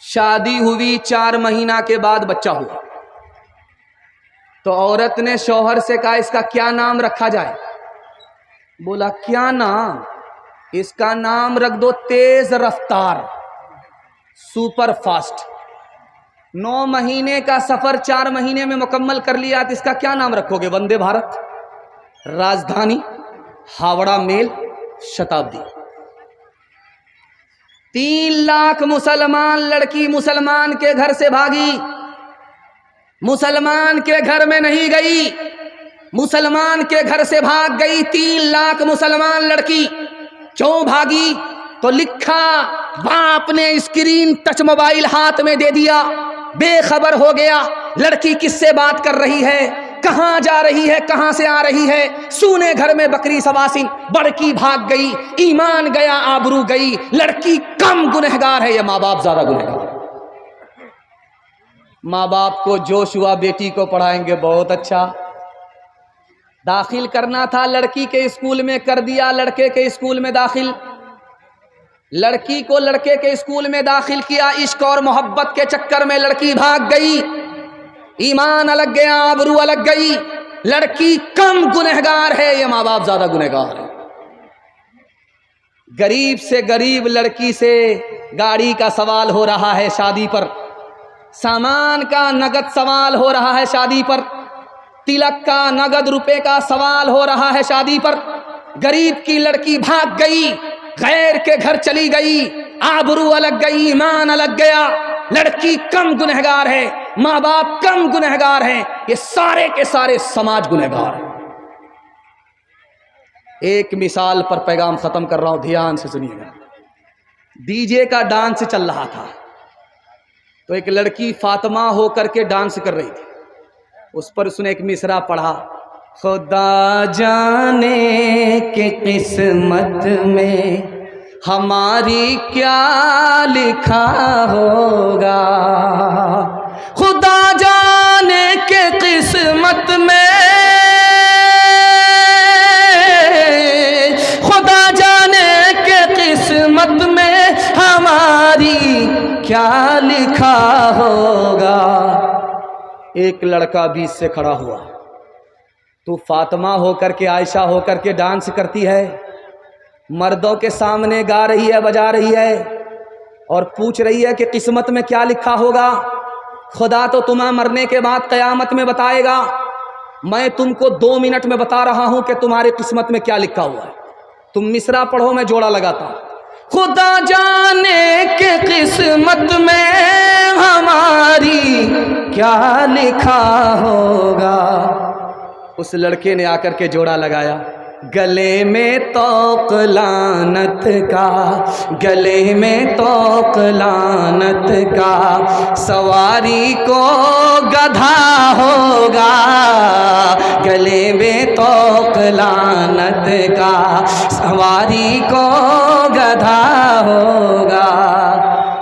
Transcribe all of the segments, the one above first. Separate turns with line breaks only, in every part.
شادی ہوئی 4 مہینہ کے بعد بچہ ہوا تو عورت نے شوہر سے کہا اس کا کیا نام رکھا جائے؟ بولا کیا نام؟ اس کا نام رکھ دو تیز رفتار، سپر فاسٹ۔ 9 مہینے کا سفر 4 مہینے میں مکمل کر لیا تو اس کا کیا نام رکھو گے؟ وندے بھارت، راجدھانی، ہاوڑا میل، شتابدی۔ 3 لاکھ مسلمان لڑکی مسلمان کے گھر سے بھاگی، مسلمان کے گھر میں نہیں گئی، مسلمان کے گھر سے بھاگ گئی 3 لاکھ مسلمان لڑکی۔ کیوں بھاگی؟ تو لکھا باپ نے اسکرین ٹچ موبائل ہاتھ میں دے دیا، بے خبر ہو گیا لڑکی کس سے بات کر رہی ہے، کہاں جا رہی ہے، کہاں سے آ رہی ہے۔ سونے گھر میں بکری سواسن، بڑکی بھاگ گئی، ایمان گیا، آبرو گئی۔ لڑکی کم گنہگار ہے یا ماں باپ زیادہ گنہگار؟ ماں باپ کو جوش ہوا بیٹی کو پڑھائیں گے، بہت اچھا، داخل کرنا تھا لڑکی کے اسکول میں، کر دیا لڑکے کے اسکول میں داخل۔ لڑکی کو لڑکے کے اسکول میں داخل کیا، عشق اور محبت کے چکر میں لڑکی بھاگ گئی، ایمان الگ گیا، آبرو الگ گئی۔ لڑکی کم گنہگار ہے یا ماں باپ زیادہ گنہگار ہے؟ غریب سے غریب لڑکی سے گاڑی کا سوال ہو رہا ہے شادی پر، سامان کا نقد سوال ہو رہا ہے شادی پر، تلک کا نقد روپے کا سوال ہو رہا ہے شادی پر۔ غریب کی لڑکی بھاگ گئی، غیر کے گھر چلی گئی، آبرو الگ گئی، ایمان الگ گیا۔ لڑکی کم گنہگار ہے، ماں باپ کم گنہگار ہیں، یہ سارے کے سارے سماج گنہگار ہیں۔ ایک مثال پر پیغام ختم کر رہا ہوں، دھیان سے سنیے گا۔ ڈی جے کا ڈانس چل رہا تھا تو ایک لڑکی فاطمہ ہو کر کے ڈانس کر رہی تھی، اس پر اس نے ایک مصرع پڑھا، خدا جانے کہ قسمت میں ہماری کیا لکھا ہوگا، خدا جانے کہ قسمت میں، خدا جانے کہ قسمت میں ہماری کیا لکھا ہوگا۔ ایک لڑکا بیچ سے کھڑا ہوا، تو فاطمہ ہو کر کے، عائشہ ہو کر کے ڈانس کرتی ہے، مردوں کے سامنے گا رہی ہے، بجا رہی ہے، اور پوچھ رہی ہے کہ قسمت میں کیا لکھا ہوگا۔ خدا تو تمہیں مرنے کے بعد قیامت میں بتائے گا، میں تم کو 2 منٹ میں بتا رہا ہوں کہ تمہاری قسمت میں کیا لکھا ہوا ہے۔ تم مصرع پڑھو، میں جوڑا لگاتا ہوں۔ خدا جانے کہ قسمت میں ہماری کیا لکھا ہوگا۔ اس لڑکے نے آ کر کے جوڑا لگایا، گلے میں طوق لعنت کا، گلے میں طوق لعنت کا، سواری کو گدھا ہوگا، گلے میں طوق لعنت کا، سواری کو گدھا ہوگا۔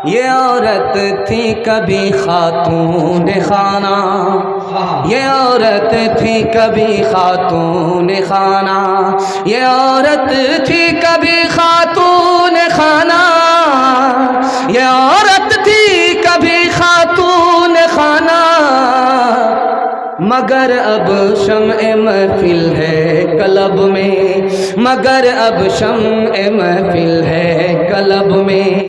یہ عورت تھی کبھی خاتون خانہ، یہ عورت تھی کبھی خاتون خانہ، یہ عورت تھی کبھی خاتون خانہ، یہ عورت تھی کبھی خاتون خانہ، مگر اب شمع محفل ہے قلب میں، مگر اب شمع محفل ہے قلب میں۔